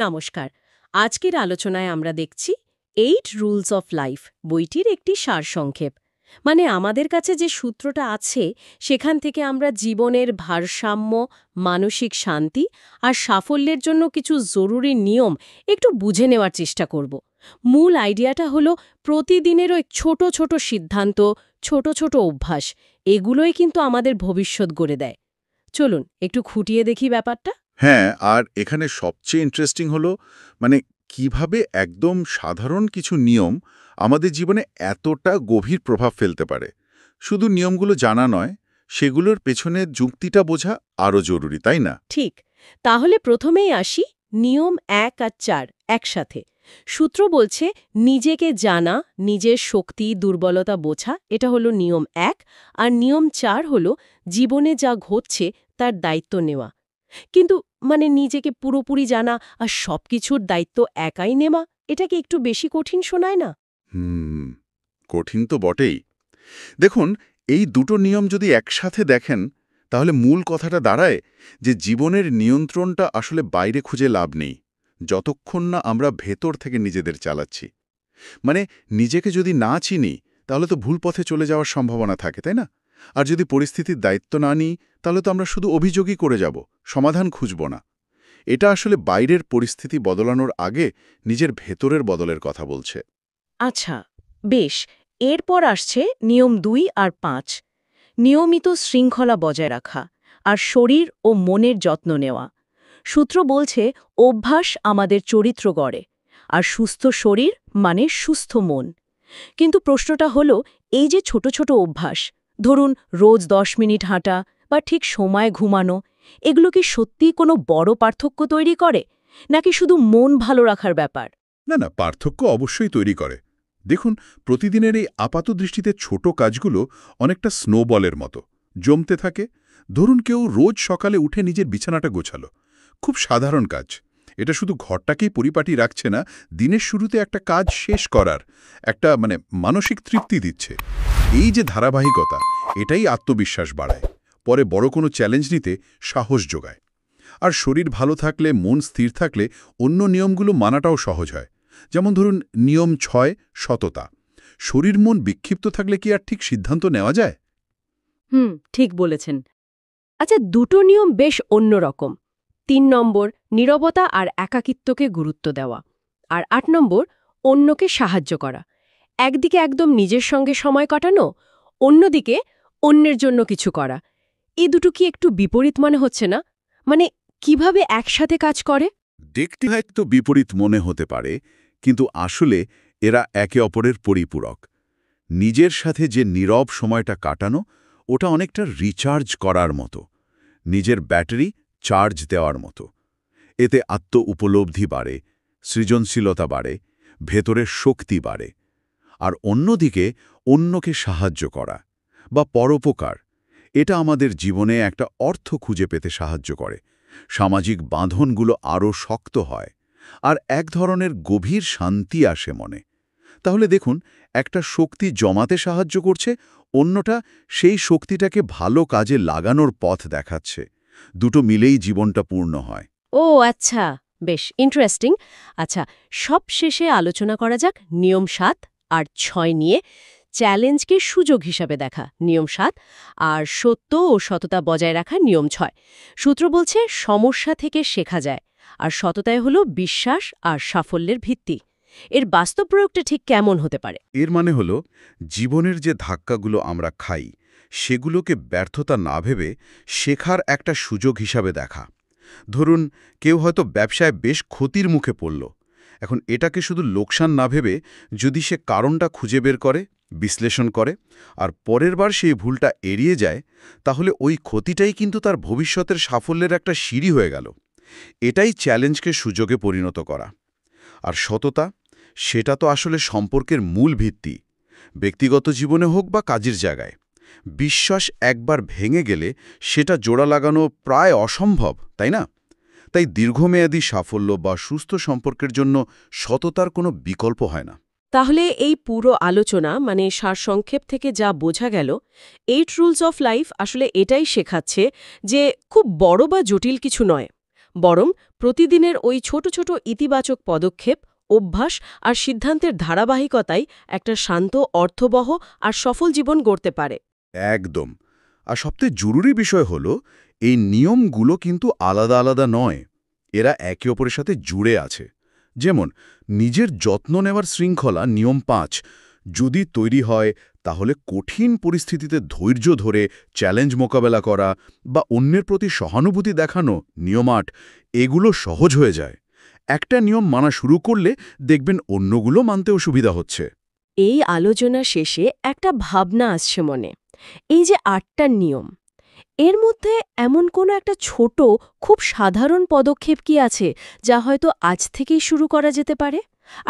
নমস্কার। আজকের আলোচনায় আমরা দেখছি 8 রুলস অফ লাইফ বইটির একটি সারসংক্ষেপ। মানে আমাদের কাছে যে সূত্রটা আছে সেখান থেকে আমরা জীবনের ভারসাম্য, মানসিক শান্তি আর সাফল্যের জন্য কিছু জরুরি নিয়ম একটু বুঝে নেওয়ার চেষ্টা করব। মূল আইডিয়াটা হলো প্রতিদিনের ওই ছোট ছোট সিদ্ধান্ত, ছোট ছোট অভ্যাস, এগুলোই কিন্তু আমাদের ভবিষ্যৎ গড়ে দেয়। চলুন একটু খুঁটিয়ে দেখি ব্যাপারটা। হ্যাঁ, আর এখানে সবচেয়ে ইন্টারেস্টিং হলো মানে কিভাবে একদম সাধারণ কিছু নিয়ম আমাদের জীবনে এতটা গভীর প্রভাব ফেলতে পারে। শুধু নিয়মগুলো জানা নয়, সেগুলোর পেছনে যুক্তিটা বোঝা আরও জরুরি, তাই না? ঠিক। তাহলে প্রথমেই আসি নিয়ম 1 আর 4 একসাথে। সূত্র বলছে নিজেকে জানা, নিজের শক্তি দুর্বলতা বোঝা, এটা হলো নিয়ম 1। আর নিয়ম 4 হলো জীবনে যা ঘটছে তার দায়িত্ব নেওয়া। কিন্তু মানে নিজেকে পুরোপুরি জানা আর সবকিছুর দায়িত্ব একাই নেওয়া, এটা কি একটু বেশি কঠিন শোনায় না? হুম, কঠিন তো বটেই। দেখুন, এই দুটো নিয়ম যদি একসাথে দেখেন, তাহলে মূল কথাটা দাঁড়ায় যে জীবনের নিয়ন্ত্রণটা আসলে বাইরে খুঁজে লাভ নেই, যতক্ষণ না আমরা ভেতর থেকে নিজেদের চালাচ্ছি। মানে নিজেকে যদি না চিনি, তাহলে তো ভুল পথে চলে যাওয়ার সম্ভাবনা থাকে, তাই না? আর যদি পরিস্থিতির দায়িত্ব না নিই, তাহলে তো আমরা শুধু অভিযোগই করে যাব, সমাধান খুঁজব না। এটা আসলে বাইরের পরিস্থিতি বদলানোর আগে নিজের ভেতরের বদলের কথা বলছে। আচ্ছা, বেশ। এরপর আসছে নিয়ম 2 আর 5। নিয়মিত শৃঙ্খলা বজায় রাখা আর শরীর ও মনের যত্ন নেওয়া। সূত্র বলছে অভ্যাস আমাদের চরিত্র গড়ে, আর সুস্থ শরীর মানে সুস্থ মন। কিন্তু প্রশ্নটা হলো, এই যে ছোট ছোট অভ্যাস, ধরুন রোজ 10 মিনিট হাঁটা বা ঠিক সময় ঘুমানো, এগুলো কি সত্যিই কোনো বড় পার্থক্য তৈরি করে, নাকি শুধু মন ভালো রাখার ব্যাপার? না না, পার্থক্য অবশ্যই তৈরি করে। দেখুন, প্রতিদিনের এই আপাত দৃষ্টিতে ছোট কাজগুলো অনেকটা স্নোবলের মতো জমতে থাকে। ধরুন কেউ রোজ সকালে উঠে নিজের বিছানাটা গোছালো, খুব সাধারণ কাজ। এটা শুধু ঘরটাকেই পরিপাটি রাখছে না, দিনের শুরুতে একটা কাজ শেষ করার একটা মানসিক তৃপ্তি দিচ্ছে। এই যে ধারাবাহিকতা, এটাই আত্মবিশ্বাস বাড়ায়, পরে বড় কোনো চ্যালেঞ্জ নিতে সাহস যোগায়। আর শরীর ভালো থাকলে, মন স্থির থাকলে অন্য নিয়মগুলো মানাটাও সহজ হয়। যেমন ধরুন নিয়ম 6, সততা। শরীর মন বিক্ষিপ্ত থাকলে কি আর ঠিক সিদ্ধান্ত নেওয়া যায়? ঠিক বলেছেন। আচ্ছা, দুটো নিয়ম বেশ অন্যরকম। 3 নম্বর নীরবতা আর একাকিত্বকে গুরুত্ব দেওয়া। আর 8 নম্বর অন্যকে সাহায্য করা। একদিকে একদম নিজের সঙ্গে সময় কাটানো, অন্যদিকে অন্যের জন্য কিছু করা। এই দুটো কি একটু বিপরীত মনে হচ্ছে না? মানে কিভাবে একসাথে কাজ করে? দেখতে হয়তো বিপরীত মনে হতে পারে, কিন্তু আসলে এরা একে অপরের পরিপূরক। নিজের সাথে যে নীরব সময়টা কাটানো, ওটা অনেকটা রিচার্জ করার মতো, নিজের ব্যাটারি চার্জ দেওয়ার মতো। এতে আত্ম উপলব্ধি বাড়ে, সৃজনশীলতা বাড়ে, ভেতরের শক্তি বাড়ে। আর অন্যদিকে অন্যকে সাহায্য করা বা পরোপকার, এটা আমাদের জীবনে একটা অর্থ খুঁজে পেতে সাহায্য করে। সামাজিক বাঁধনগুলো আরও শক্ত হয়, আর এক ধরনের গভীর শান্তি আসে মনে। তাহলে দেখুন, একটা শক্তি জমাতে সাহায্য করছে, অন্যটা সেই শক্তিটাকে ভালো কাজে লাগানোর পথ দেখাচ্ছে। দুটো মিলেই জীবনটা পূর্ণ হয়। ও আচ্ছা, বেশ ইন্টারেস্টিং। আচ্ছা, সব শেষে আলোচনা করা যাক নিয়ম 7 আর 6 নিয়ে। চ্যালেঞ্জকে সুযোগ হিসাবে দেখা নিয়ম 7, আর সত্য ও সততা বজায় রাখা নিয়ম 6। সূত্র বলছে সমস্যা থেকে শেখা যায়, আর সততায় হলো বিশ্বাস আর সাফল্যের ভিত্তি। এর বাস্তব প্রয়োগটা ঠিক কেমন হতে পারে? এর মানে হলো, জীবনের যে ধাক্কাগুলো আমরা খাই, সেগুলোকে ব্যর্থতা না ভেবে শেখার একটা সুযোগ হিসাবে দেখা। ধরুন কেউ হয়তো ব্যবসায় বেশ ক্ষতির মুখে পড়ল। এখন এটাকে শুধু লোকসান না ভেবে যদি সে কারণটা খুঁজে বের করে, বিশ্লেষণ করে, আর পরের বার সেই ভুলটা এড়িয়ে যায়, তাহলে ওই ক্ষতিটাই কিন্তু তার ভবিষ্যতের সাফল্যের একটা সিঁড়ি হয়ে গেল। এটাই চ্যালেঞ্জকে সুযোগে পরিণত করা। আর সততা, সেটা তো আসলে সম্পর্কের মূল ভিত্তি, ব্যক্তিগত জীবনে হোক বা কাজের জায়গায়। বিশ্বাস একবার ভেঙে গেলে সেটা জোড়া লাগানো প্রায় অসম্ভব, তাই না? তাই দীর্ঘমেয়াদী সাফল্য বা সুস্থ সম্পর্কের জন্য সততার কোনো বিকল্প হয় না। তাহলে এই পুরো আলোচনা মানে সারসংক্ষেপ থেকে যা বোঝা গেল, 8 রুলস অফ লাইফ আসলে এটাই শেখাচ্ছে যে খুব বড় বা জটিল কিছু নয়, বরং প্রতিদিনের ওই ছোট ছোট ইতিবাচক পদক্ষেপ, অভ্যাস আর সিদ্ধান্তের ধারাবাহিকতাই একটা শান্ত, অর্থবহ আর সফল জীবন গড়তে পারে। একদম। আর সবচেয়ে জরুরি বিষয় হলো, এই নিয়মগুলো কিন্তু আলাদা আলাদা নয়, এরা একে অপরের সাথে জুড়ে আছে। যেমন নিজের যত্ন নেওয়ার শৃঙ্খলা নিয়ম 5 যদি তৈরি হয়, তাহলে কঠিন পরিস্থিতিতে ধৈর্য ধরে চ্যালেঞ্জ মোকাবেলা করা বা অন্যের প্রতি সহানুভূতি দেখানো নিয়ম 8 এগুলো সহজ হয়ে যায়। একটা নিয়ম মানা শুরু করলে দেখবেন অন্যগুলো মানতেও সুবিধা হচ্ছে। এই আলোচনা শেষে একটা ভাবনা আসছে মনে। এই যে 8টা নিয়ম, এর মধ্যে এমন কোনো একটা ছোট, খুব সাধারণ পদক্ষেপ কি আছে যা হয়তো আজ থেকেই শুরু করা যেতে পারে,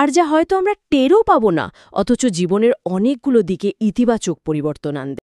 আর যা হয়তো আমরা টেরও পাবো না, অথচ জীবনের অনেকগুলো দিকে ইতিবাচক পরিবর্তন আনবে?